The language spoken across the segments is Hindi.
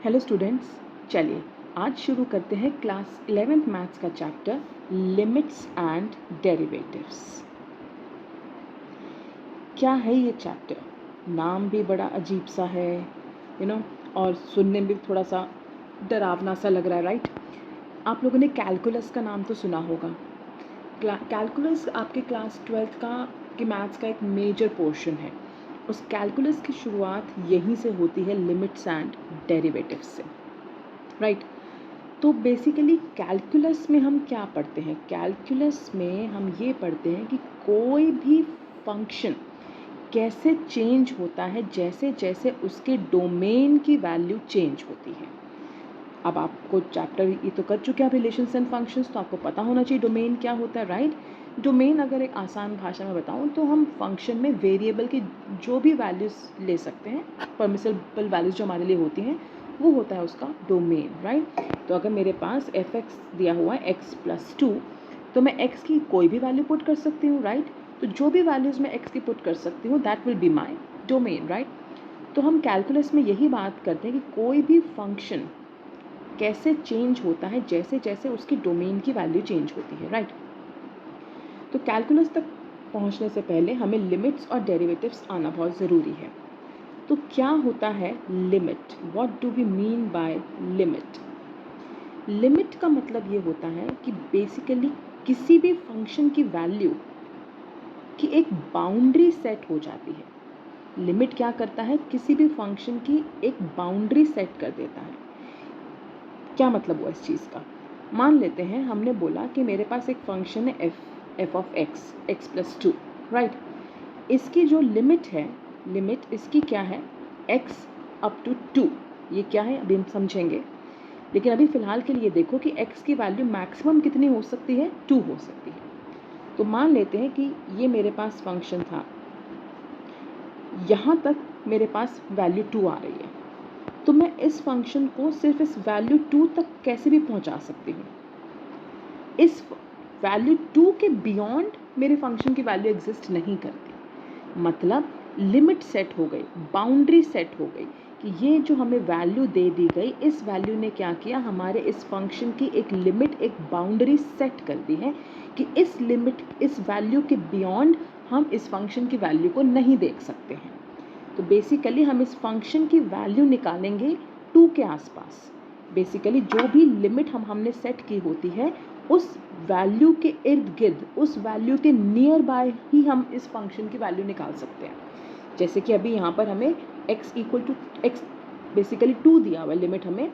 हेलो स्टूडेंट्स, चलिए आज शुरू करते हैं क्लास 11th मैथ्स का चैप्टर लिमिट्स एंड डेरिवेटिव्स। क्या है ये चैप्टर? नाम भी बड़ा अजीब सा है, और सुनने में भी थोड़ा सा डरावना सा लग रहा है, राइट? आप लोगों ने कैलकुलस का नाम तो सुना होगा। कैलकुलस आपके क्लास 12th की मैथ्स का एक मेजर पोर्शन है। उस कैलकुलस की शुरुआत यहीं से होती है, लिमिट्स एंड डेरिवेटिव्स से, राइट? तो बेसिकली कैलकुलस में हम क्या पढ़ते हैं? कैलकुलस में हम ये पढ़ते हैं कि कोई भी फंक्शन कैसे चेंज होता है जैसे जैसे उसके डोमेन की वैल्यू चेंज होती है। अब आपको चैप्टर ये तो कर चुके हैं रिलेशंस एंड फंक्शंस, तो आपको पता होना चाहिए डोमेन क्या होता है, राइट? डोमेन अगर एक आसान भाषा में बताऊं तो हम फंक्शन में वेरिएबल की जो भी वैल्यूज़ ले सकते हैं, परमिसिबल वैल्यूज़ जो हमारे लिए होती हैं, वो होता है उसका डोमेन, राइट? तो अगर मेरे पास एफ एक्स दिया हुआ है x+2, तो मैं x की कोई भी वैल्यू पुट कर सकती हूँ, राइट? तो जो भी वैल्यूज़ मैं x की पुट कर सकती हूँ that will be my domain, right? तो हम कैलकुलस में यही बात करते हैं कि कोई भी फंक्शन कैसे चेंज होता है जैसे जैसे उसकी डोमेन की वैल्यू चेंज होती है, राइट? तो कैलकुलस तक पहुंचने से पहले हमें लिमिट्स और डेरिवेटिव्स आना बहुत ज़रूरी है। तो क्या होता है limit? What do we mean by limit? Limit का मतलब ये होता है कि बेसिकली किसी भी फंक्शन की वैल्यू की एक बाउंड्री सेट हो जाती है। लिमिट क्या करता है? किसी भी फंक्शन की एक बाउंड्री सेट कर देता है। क्या मतलब हुआ इस चीज़ का? मान लेते हैं हमने बोला कि मेरे पास एक फंक्शन है F of x, x+2, right? इसकी जो लिमिट है, लिमिट इसकी क्या है? x up to 2। ये क्या है अभी हम समझेंगे, लेकिन अभी फ़िलहाल के लिए देखो कि x की वैल्यू मैक्सिमम कितनी हो सकती है? 2 हो सकती है। तो मान लेते हैं कि ये मेरे पास फंक्शन था, यहाँ तक मेरे पास वैल्यू 2 आ रही है, तो मैं इस फंक्शन को सिर्फ इस वैल्यू 2 तक कैसे भी पहुंचा सकती हूँ। इस वैल्यू 2 के बियॉन्ड मेरे फंक्शन की वैल्यू एग्जिस्ट नहीं करती। मतलब लिमिट सेट हो गई, बाउंड्री सेट हो गई कि ये जो हमें वैल्यू दे दी गई, इस वैल्यू ने क्या किया? हमारे इस फंक्शन की एक लिमिट, एक बाउंड्री सेट कर दी है कि इस लिमिट, इस वैल्यू के बियॉन्ड हम इस फंक्शन की वैल्यू को नहीं देख सकते हैं। तो बेसिकली हम इस फंक्शन की वैल्यू निकालेंगे 2 के आसपास। बेसिकली जो भी लिमिट हमने सेट की होती है, उस वैल्यू के इर्द गिर्द, उस वैल्यू के नियर बाय ही हम इस फंक्शन की वैल्यू निकाल सकते हैं। जैसे कि अभी यहाँ पर हमें x equal to x basically 2 दिया हुआ है लिमिट हमें,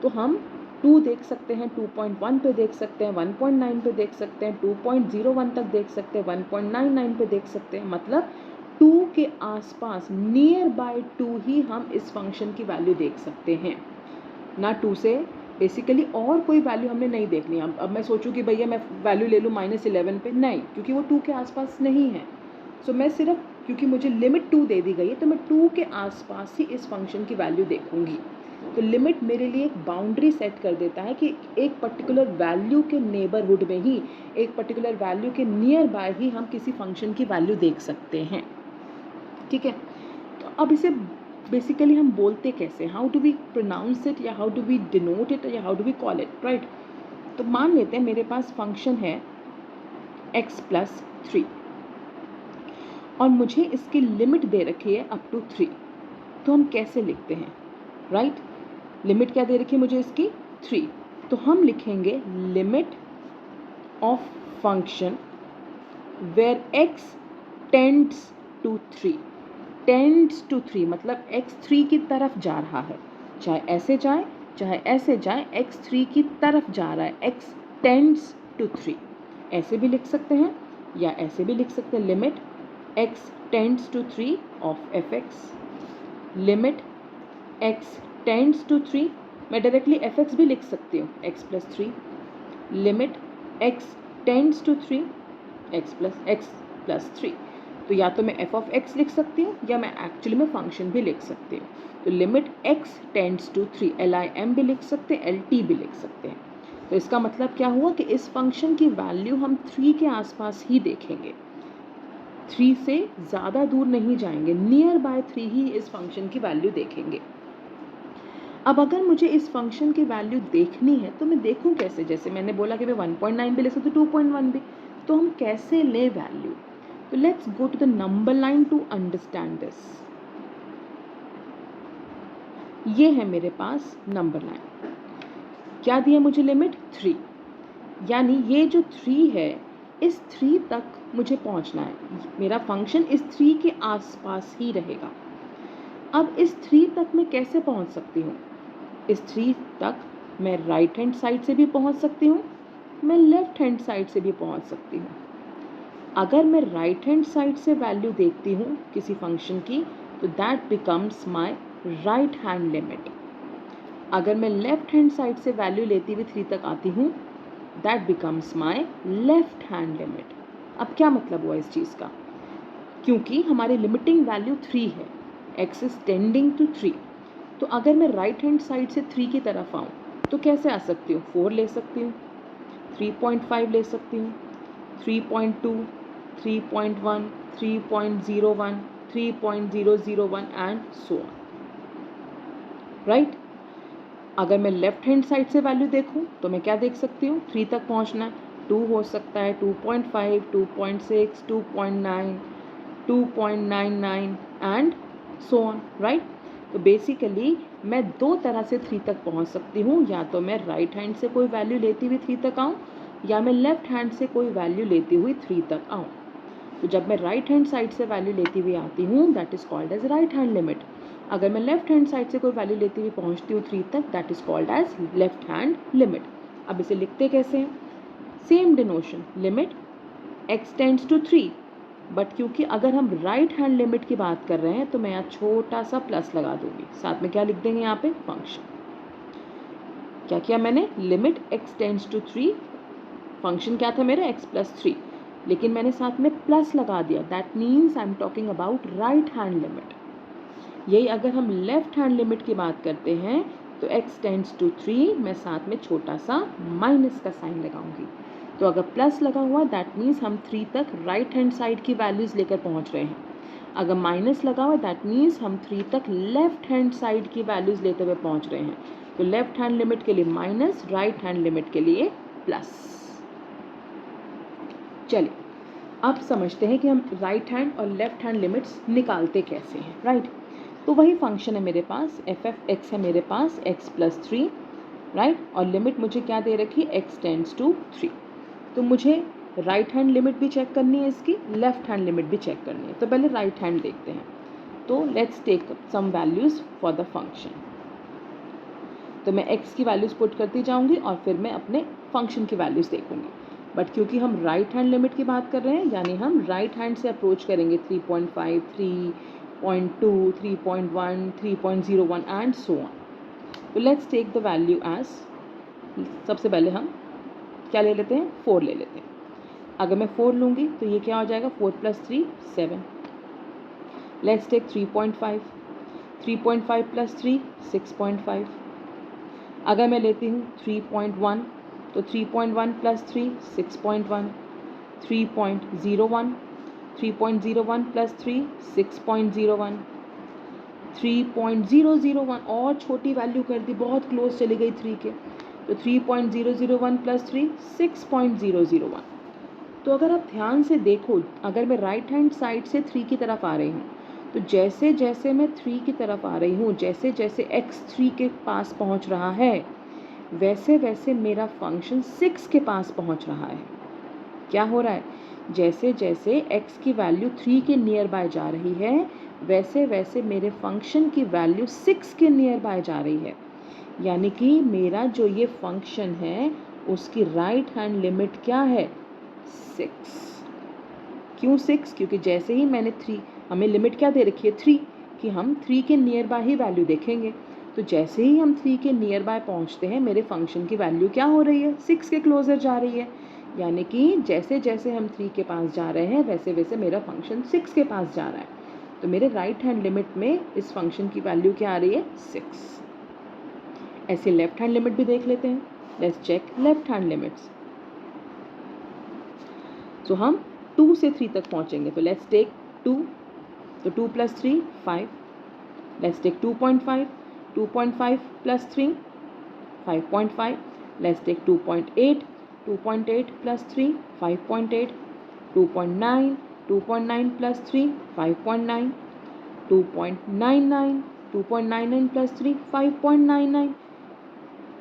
तो हम 2 देख सकते हैं, 2.1 पे देख सकते हैं, 1.9 पे देख सकते हैं, 2.01 तक देख सकते हैं, 1.99 पे देख सकते हैं। मतलब 2 के आसपास, नियर बाय 2 ही हम इस फंक्शन की वैल्यू देख सकते हैं, ना 2 से बेसिकली और कोई वैल्यू हमने नहीं देखनी। अब मैं सोचूं कि भैया मैं वैल्यू ले लूँ -11 पे, नहीं, क्योंकि वो 2 के आसपास नहीं है। सो मैं सिर्फ, क्योंकि मुझे लिमिट 2 दे दी गई है, तो मैं 2 के आसपास ही इस फंक्शन की वैल्यू देखूंगी। तो लिमिट मेरे लिए एक बाउंड्री सेट कर देता है कि एक पर्टिकुलर वैल्यू के नेबरहुड में ही, एक पर्टिकुलर वैल्यू के नियर बाय ही हम किसी फंक्शन की वैल्यू देख सकते हैं, ठीक है? तो अब इसे बेसिकली हम बोलते कैसे? How do we pronounce it, या how do we denote it, या how do we call it, right? तो मान लेते हैं मेरे पास फंक्शन है x+3 और मुझे इसकी लिमिट दे रखी है अप टू 3। तो हम कैसे लिखते हैं, राइट? लिमिट क्या दे रखी है मुझे इसकी? 3। तो हम लिखेंगे limit of function where x tends to 3। Tends to 3 मतलब x 3 की तरफ जा रहा है, चाहे ऐसे जाए चाहे ऐसे जाए, x 3 की तरफ जा रहा है, x टेंड्स टू 3। ऐसे भी लिख सकते हैं या ऐसे भी लिख सकते हैं, limit x tends to 3 of fx, limit x tends to 3, मैं डायरेक्टली fx भी लिख सकती हूँ, x+3, limit x tends to 3 x+3। तो या तो मैं f ऑफ x लिख सकती हूँ या मैं एक्चुअली में फंक्शन भी लिख सकती हूँ। तो limit x tends to 3, LIM भी लिख सकते हैं, LT भी लिख सकते हैं। तो इसका मतलब क्या हुआ कि इस फंक्शन की वैल्यू हम 3 के आसपास ही देखेंगे, 3 से ज़्यादा दूर नहीं जाएंगे, नियर बाय 3 ही इस फंक्शन की वैल्यू देखेंगे। अब अगर मुझे इस फंक्शन की वैल्यू देखनी है तो मैं देखूं कैसे? जैसे मैंने बोला कि मैं 1.9 भी ले सकती हूँ, 2.1 भी, तो हम कैसे ले वैल्यू? तो let's go to the number line to understand this. ये है मेरे पास नंबर लाइन, क्या दिया मुझे? लिमिट 3, यानी ये जो 3 है, इस 3 तक मुझे पहुंचना है। मेरा फंक्शन इस 3 के आसपास ही रहेगा। अब इस 3 तक मैं कैसे पहुंच सकती हूँ? इस 3 तक मैं राइट हैंड साइड से भी पहुंच सकती हूँ, मैं लेफ्ट हैंड साइड से भी पहुंच सकती हूँ। अगर मैं राइट हैंड साइड से वैल्यू देखती हूँ किसी फंक्शन की, तो that becomes my right hand limit. अगर मैं लेफ्ट हैंड साइड से वैल्यू लेती हुई 3 तक आती हूँ, that becomes my left hand limit. अब क्या मतलब हुआ इस चीज़ का? क्योंकि हमारी लिमिटिंग वैल्यू 3 है, x इज टेंडिंग टू 3, तो अगर मैं राइट हैंड साइड से 3 की तरफ आऊँ तो कैसे आ सकती हूँ? 4 ले सकती हूँ, 3.5 ले सकती हूँ, 3.2, 3.1, 3.01, 3.001 एंड सो ऑन, राइट? अगर मैं लेफ्ट हैंड साइड से वैल्यू देखूं तो मैं क्या देख सकती हूँ? 3 तक पहुँचना है, 2 हो सकता है, 2.5, 2.6, 2.9, 2.99 एंड सो ऑन, राइट? तो बेसिकली मैं 2 तरह से 3 तक पहुँच सकती हूँ, या तो मैं राइट हैंड से कोई वैल्यू लेती हुई 3 तक आऊँ, या मैं लेफ्ट हैंड से कोई वैल्यू लेती हुई 3 तक आऊँ। तो जब मैं राइट हैंड साइड से वैल्यू लेती हुई आती हूँ, that is called as right hand limit. अगर मैं लेफ्ट हैंड साइड से कोई वैल्यू लेती हुई पहुँचती हूँ 3 तक, that is called as left hand limit. अब इसे लिखते कैसे हैं? Same denotation, limit x tends to 3, but क्योंकि अगर हम राइट हैंड लिमिट की बात कर रहे हैं तो मैं यहाँ छोटा सा प्लस लगा दूंगी, साथ में क्या लिख देंगे यहाँ पे? फंक्शन। क्या किया मैंने? Limit x tends to 3, function क्या था मेरा? x प्लस 3, लेकिन मैंने साथ में प्लस लगा दिया, that means I am talking about right hand limit. यही अगर हम लेफ्ट हैंड लिमिट की बात करते हैं तो x टेंड्स टू 3, मैं साथ में छोटा सा माइनस का साइन लगाऊंगी। तो अगर प्लस लगा हुआ, दैट मीन्स हम 3 तक राइट हैंड साइड की वैल्यूज़ लेकर पहुंच रहे हैं। अगर माइनस लगा हुआ, दैट मीन्स हम 3 तक लेफ्ट हैंड साइड की वैल्यूज़ लेते हुए पहुंच रहे हैं। तो लेफ्ट हैंड लिमिट के लिए माइनस, राइट हैंड लिमिट के लिए प्लस। चलिए अब समझते हैं कि हम राइट हैंड और लेफ्ट हैंड लिमिट्स निकालते कैसे हैं, राइट? तो वही फंक्शन है मेरे पास, एफ एफ एक्स है मेरे पास, x प्लस 3, राइट? और लिमिट मुझे क्या दे रखी? x tends to 3। तो मुझे राइट हैंड लिमिट भी चेक करनी है इसकी, लेफ्ट हैंड लिमिट भी चेक करनी है। तो पहले राइट हैंड देखते हैं। तो let's take some values for the function. तो मैं x की वैल्यूज़ पुट करती जाऊँगी और फिर मैं अपने फंक्शन की वैल्यूज़ देखूँगी। बट क्योंकि हम राइट हैंड लिमिट की बात कर रहे हैं, यानी हम राइट हैंड से अप्रोच करेंगे 3.5, 3.2, 3.1, 3.01 एंड सो ऑन। तो let's take the value as, सबसे पहले हम क्या ले लेते हैं? 4 ले लेते हैं। अगर मैं 4 लूँगी तो ये क्या हो जाएगा? 4 प्लस 3 7। Let's take 3.5, 3.5 plus 3 6.5। अगर मैं लेती हूँ 3.1 तो 3.1 प्लस 3 6.1, 3.01, 3.01 प्लस 3 6.01, 3.001 और छोटी वैल्यू कर दी, बहुत क्लोज चली गई 3 के, तो 3.001 प्लस 3 6.001। तो अगर आप ध्यान से देखो, अगर मैं राइट हैंड साइड से 3 की तरफ आ रही हूँ, तो जैसे जैसे मैं 3 की तरफ आ रही हूँ, जैसे जैसे x 3 के पास पहुँच रहा है, वैसे वैसे मेरा फंक्शन 6 के पास पहुँच रहा है। क्या हो रहा है? जैसे जैसे x की वैल्यू 3 के नियर बाय जा रही है, वैसे वैसे मेरे फंक्शन की वैल्यू 6 के नियर बाय जा रही है। यानी कि मेरा जो ये फंक्शन है उसकी राइट हैंड लिमिट क्या है? 6। क्यों 6? क्योंकि जैसे ही मैंने 3, हमें लिमिट क्या दे रखी है? 3, कि हम 3 के नियर बाय ही वैल्यू देखेंगे। तो जैसे ही हम 3 के नियर बाय पहुँचते हैं, मेरे फंक्शन की वैल्यू क्या हो रही है? 6 के क्लोजर जा रही है। यानी कि जैसे जैसे हम 3 के पास जा रहे हैं, वैसे वैसे मेरा फंक्शन 6 के पास जा रहा है। तो मेरे राइट हैंड लिमिट में इस फंक्शन की वैल्यू क्या आ रही है? 6। ऐसे लेफ्ट हैंड लिमिट भी देख लेते हैं। Let's check left hand limits. तो हम 2 से 3 तक पहुंचेंगे, तो लेट्स टेक 2, तो 2 plus 3 5। Let's take 2.5, 2.5 plus 3, 5.5. Let's take 2.8. 2.8 plus 3, 5.8. 2.9. 2.9 plus 3, 5.9. 2.99. 2.99 plus 3, 5.99.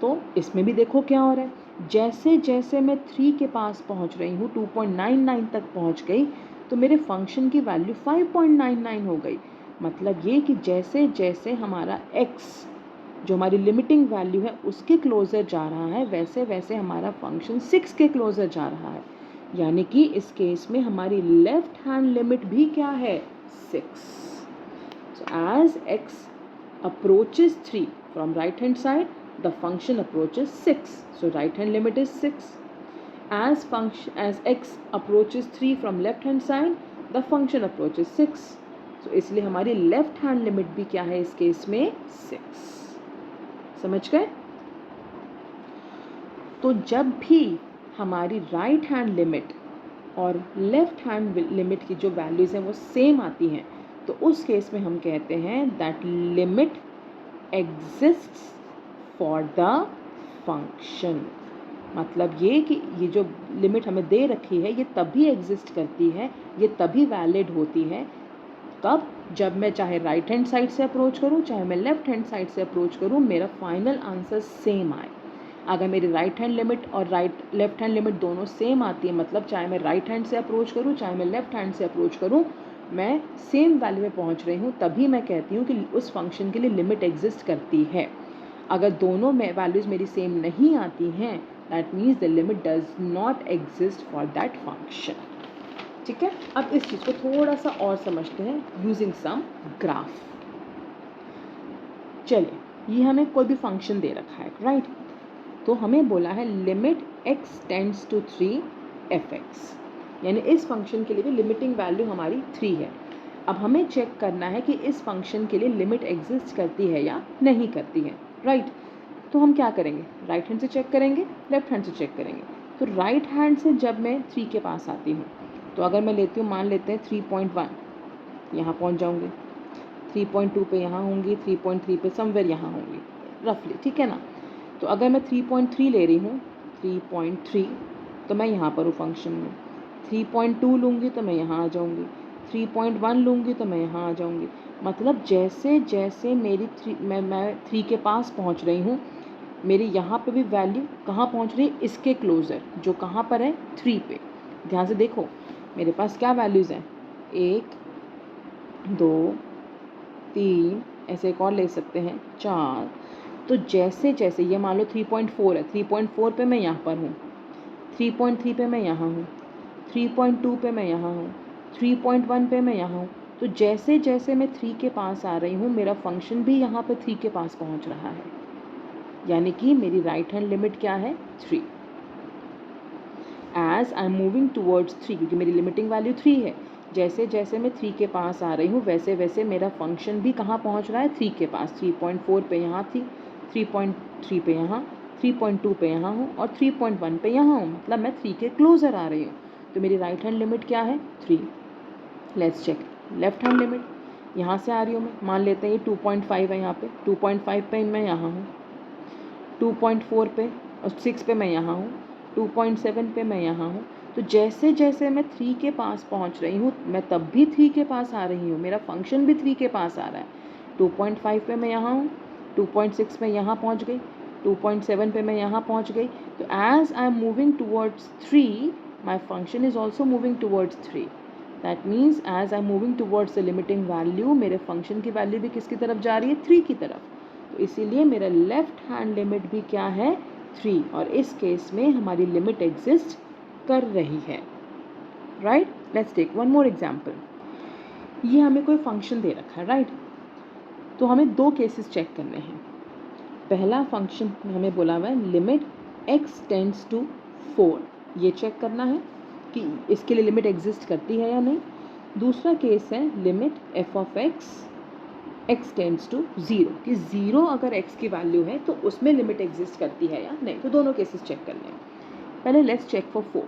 तो इसमें भी देखो क्या हो रहा है, जैसे जैसे मैं 3 के पास पहुंच रही हूँ, 2.99 तक पहुंच गई, तो मेरे फंक्शन की वैल्यू 5.99 हो गई। मतलब ये कि जैसे जैसे हमारा x जो हमारी लिमिटिंग वैल्यू है उसके क्लोज़र जा रहा है, वैसे वैसे हमारा फंक्शन 6 के क्लोज़र जा रहा है। यानी कि इस केस में हमारी लेफ्ट हैंड लिमिट भी क्या है, 6. So as x approaches 3 from right hand side, the function approaches 6. So right hand limit is 6. As x approaches 3 from left hand side, the function approaches 6. So इसलिए हमारी लेफ्ट हैंड लिमिट भी क्या है इस केस में, 6. समझ गए? तो जब भी हमारी राइट हैंड लिमिट और लेफ्ट हैंड लिमिट की जो वैल्यूज़ हैं वो सेम आती हैं, तो उस केस में हम कहते हैं that limit exists for the function. मतलब ये कि ये जो लिमिट हमें दे रखी है ये तभी एग्जिस्ट करती है, ये तभी वैलिड होती है, तब जब मैं चाहे राइट हैंड साइड से अप्रोच करूँ चाहे मैं लेफ्ट हैंड साइड से अप्रोच करूँ, मेरा फाइनल आंसर सेम आए। अगर मेरी राइट हैंड लिमिट और लेफ्ट हैंड लिमिट दोनों सेम आती है, मतलब चाहे मैं राइट हैंड से अप्रोच करूँ चाहे मैं लेफ्ट हैंड से अप्रोच करूँ, मैं सेम वैल्यू में पहुँच रही हूँ, तभी मैं कहती हूँ कि उस फंक्शन के लिए लिमिट एग्जिस्ट करती है। अगर दोनों में वैल्यूज़ मेरी सेम नहीं आती हैं, that means the limit does not exist for that function. ठीक है, अब इस चीज़ को थोड़ा सा और समझते हैं यूजिंग सम ग्राफ। चलिए, ये हमें कोई भी फंक्शन दे रखा है, राइट? तो हमें बोला है limit x tends to 3 fx, यानी इस फंक्शन के लिए भी लिमिटिंग वैल्यू हमारी 3 है। अब हमें चेक करना है कि इस फंक्शन के लिए लिमिट एग्जिस्ट करती है या नहीं करती है, राइट? तो हम क्या करेंगे, राइट हैंड से चेक करेंगे, लेफ्ट हैंड से चेक करेंगे। तो राइट हैंड से जब मैं 3 के पास आती हूँ, तो अगर मैं लेती हूँ, मान लेते हैं 3.1, यहाँ पहुँच जाऊँगी, 3.2 पे यहाँ होंगी, 3.3 पे समवेयर यहाँ होंगी रफली, ठीक है ना? तो अगर मैं 3.3 ले रही हूँ, 3.3, तो मैं यहाँ पर हूँ फंक्शन में। 3.2 लूँगी तो मैं यहाँ आ जाऊँगी, 3.1 लूँगी तो मैं यहाँ आ जाऊँगी। मतलब जैसे जैसे मेरी मैं 3 के पास पहुँच रही हूँ, मेरी यहाँ पे भी वैल्यू कहाँ पहुँच रही है, इसके क्लोज़र, जो कहाँ पर है, 3 पे। ध्यान से देखो मेरे पास क्या वैल्यूज़ हैं, 1 2 3, ऐसे एक और ले सकते हैं 4। तो जैसे जैसे ये मान लो 3.4 है, 3.4 पे मैं यहाँ पर हूँ, 3.3 पे मैं यहाँ हूँ, 3.2 पे मैं यहाँ हूँ, 3.1 पे मैं यहाँ हूँ। तो जैसे जैसे मैं 3 के पास आ रही हूँ, मेरा फंक्शन भी यहाँ पे 3 के पास पहुँच रहा है, यानी कि मेरी राइट हैंड लिमिट क्या है, 3। As I am moving towards 3, क्योंकि मेरी लिमिटिंग वैल्यू 3 है, जैसे जैसे मैं 3 के पास आ रही हूँ वैसे वैसे मेरा फंक्शन भी कहाँ पहुँच रहा है, 3 के पास। 3.4 पे यहाँ थी, 3.3 पे यहाँ, 3.2 पे यहाँ हूँ और 3.1 पे यहाँ हूँ, मतलब मैं 3 के क्लोज़र आ रही हूँ। तो मेरी राइट हैंड लिमिट क्या है, 3। Let's check left hand limit. यहाँ से आ रही हूँ मैं, मान लेते हैं ये 2.5 है, यहाँ पे 2.5 पे मैं यहाँ हूँ, 2.4 पे और 6 पे मैं यहाँ हूँ, 2.7 पे मैं यहाँ हूँ। तो जैसे जैसे मैं 3 के पास पहुँच रही हूँ, मैं तब भी 3 के पास आ रही हूँ, मेरा फंक्शन भी 3 के पास आ रहा है। 2.5 पे मैं यहाँ हूँ, 2.6 पे यहाँ पहुँच गई, 2.7 पे मैं यहाँ पहुँच गई। तो as I am moving towards 3, my function is also moving towards 3। That means as I am moving towards the limiting value, मेरे फंक्शन की वैल्यू भी किसकी तरफ जा रही है, 3 की तरफ। तो इसीलिए मेरा लेफ्ट हैंड लिमिट भी क्या है, 3, और इस केस में हमारी लिमिट एग्जिस्ट कर रही है, right? Let's take one more example. ये हमें कोई फंक्शन दे रखा है, राइट? तो हमें दो केसेस चेक करने हैं। पहला फंक्शन हमें बोला हुआ है लिमिट x टेंड्स टू 4, ये चेक करना है कि इसके लिए लिमिट एग्जिस्ट करती है या नहीं। दूसरा केस है limit f of x tends to 0, कि 0 अगर x की वैल्यू है तो उसमें लिमिट एग्जिस्ट करती है या नहीं। तो दोनों केसेस चेक करने हैं। पहले लेट्स चेक फॉर 4,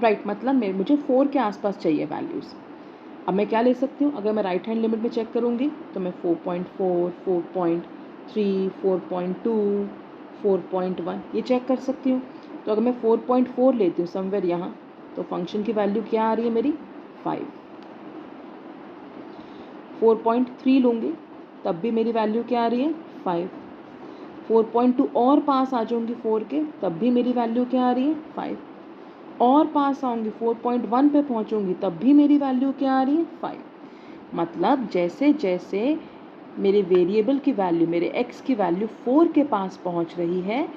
राइट? मतलब मुझे 4 के आसपास चाहिए वैल्यूज़। अब मैं क्या ले सकती हूँ, अगर मैं राइट हैंड लिमिट में चेक करूँगी तो मैं 4.4, 4.3, 4.2, 4.1 ये चेक कर सकती हूँ। तो अगर मैं 4.4 लेती हूँ समवेयर यहाँ, तो फंक्शन की वैल्यू क्या आ रही है मेरी 5। 4.3 लूँगी तब भी मेरी वैल्यू क्या आ रही है 5। 4.2 और पास आ जाऊँगी 4 के, तब भी मेरी वैल्यू क्या आ रही है 5। और पास आऊँगी 4.1 पे पहुँचूँगी तब भी मेरी वैल्यू क्या आ रही है 5। मतलब जैसे जैसे मेरे वेरिएबल की वैल्यू, मेरे x की वैल्यू 4 के पास पहुँच रही है,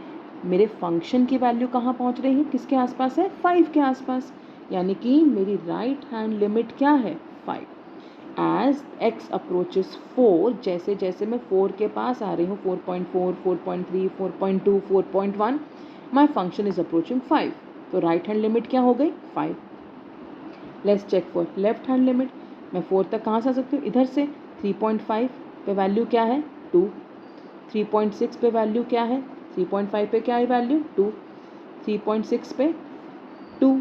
मेरे फंक्शन की वैल्यू कहाँ पहुँच रही है, किसके आसपास है 5 के आसपास। यानी कि मेरी राइट हैंड लिमिट क्या है 5। एज x अप्रोचेस 4, जैसे जैसे मैं 4 के पास आ रही हूँ 4.4, 4.3, 4.2, 4.1, माई फंक्शन इज अप्रोचिंग 5। तो राइट हैंड लिमिट क्या हो गई 5। Let's check for left hand limit. मैं 4 तक कहाँ से आ सकती हूँ, इधर से 3.5 पे वैल्यू क्या है 2, 3.6 पे वैल्यू क्या है, 3.5 पे क्या है वैल्यू 2, 3.6 पे 2,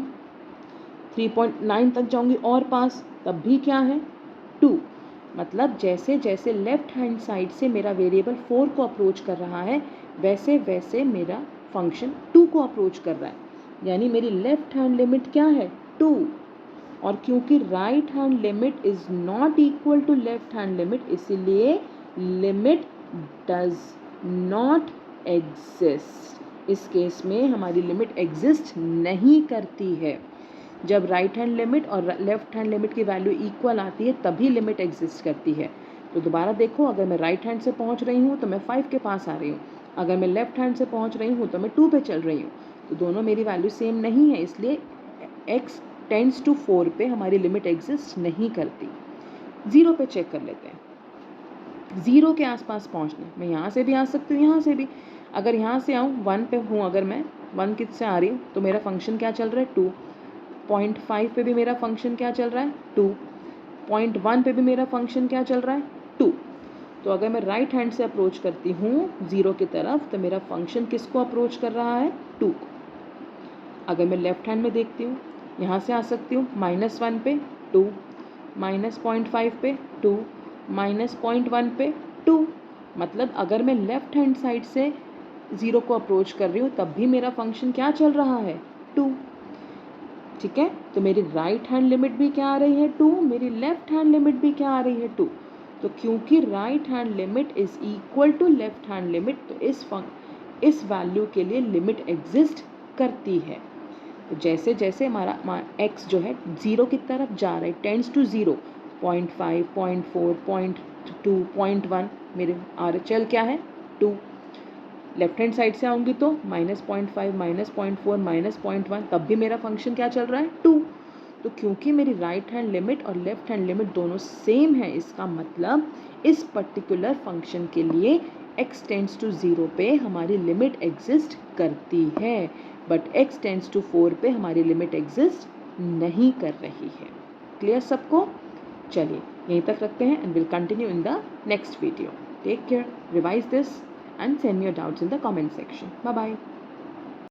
3.9 तक जाऊँगी और पास तब भी क्या है 2। मतलब जैसे जैसे लेफ्ट हैंड साइड से मेरा वेरिएबल 4 को अप्रोच कर रहा है, वैसे वैसे मेरा फंक्शन 2 को अप्रोच कर रहा है। यानी मेरी लेफ्ट हैंड लिमिट क्या है 2। और क्योंकि right hand limit is not equal to left hand limit, इसीलिए लिमिट डज नॉट एग्जिस्ट। इस केस में हमारी लिमिट एग्जिस्ट नहीं करती है। जब राइट हैंड लिमिट और लेफ्ट हैंड लिमिट की वैल्यू इक्वल आती है तभी लिमिट एग्जिस्ट करती है। तो दोबारा देखो, अगर मैं राइट हैंड से पहुंच रही हूँ तो मैं 5 के पास आ रही हूँ, अगर मैं लेफ्ट हैंड से पहुंच रही हूँ तो मैं 2 पे चल रही हूँ। तो दोनों मेरी वैल्यू सेम नहीं है, इसलिए x टेंड्स टू 4 पे हमारी लिमिट एग्जिस्ट नहीं करती। 0 पे चेक कर लेते हैं। 0 के आसपास पहुंचना, मैं यहाँ से भी आ सकती हूँ, यहाँ से भी। अगर यहाँ से आऊँ 1 पे हूँ, अगर मैं 1 किससे आ रही हूँ तो मेरा फंक्शन क्या चल रहा है 2। 0.5 पे भी मेरा फंक्शन क्या चल रहा है 2। 0.1 पे भी मेरा फंक्शन क्या चल रहा है 2। तो अगर मैं राइट हैंड से अप्रोच करती हूँ 0 की तरफ, तो मेरा फंक्शन किसको अप्रोच कर रहा है 2 को। अगर मैं लेफ्ट हैंड में देखती हूँ, यहाँ से आ सकती हूँ -1 पे 2, -0.5 पे 2, -0.1 पे 2। मतलब अगर मैं लेफ्ट हैंड साइड से 0 को अप्रोच कर रही हूँ तब भी मेरा फंक्शन क्या चल रहा है 2। ठीक है, तो मेरी राइट हैंड लिमिट भी क्या आ रही है 2, मेरी लेफ्ट हैंड लिमिट भी क्या आ रही है 2। तो क्योंकि right hand limit is equal to left hand limit, तो इस वैल्यू के लिए लिमिट एग्जिस्ट करती है। तो जैसे जैसे हमारा x जो है 0 की तरफ जा रहा है, टेंड्स टू 0, 0.5, 0.4, 0.2, 0.1, मेरे RHL क्या है 2। लेफ्ट हैंड साइड से आऊँगी तो -0.5, -0.4, -0.1, तब भी मेरा फंक्शन क्या चल रहा है 2। तो क्योंकि मेरी राइट हैंड लिमिट और लेफ्ट हैंड लिमिट दोनों सेम है, इसका मतलब इस पर्टिकुलर फंक्शन के लिए x टेंड्स टू 0 पे हमारी लिमिट एग्जिस्ट करती है, बट x टेंड्स टू 4 पे हमारी लिमिट एग्जिस्ट नहीं कर रही है। क्लियर सबको? चलिए यहीं तक रखते हैं and will continue in the next video. Take care, revise this and send me your doubts in the comment section. Bye bye.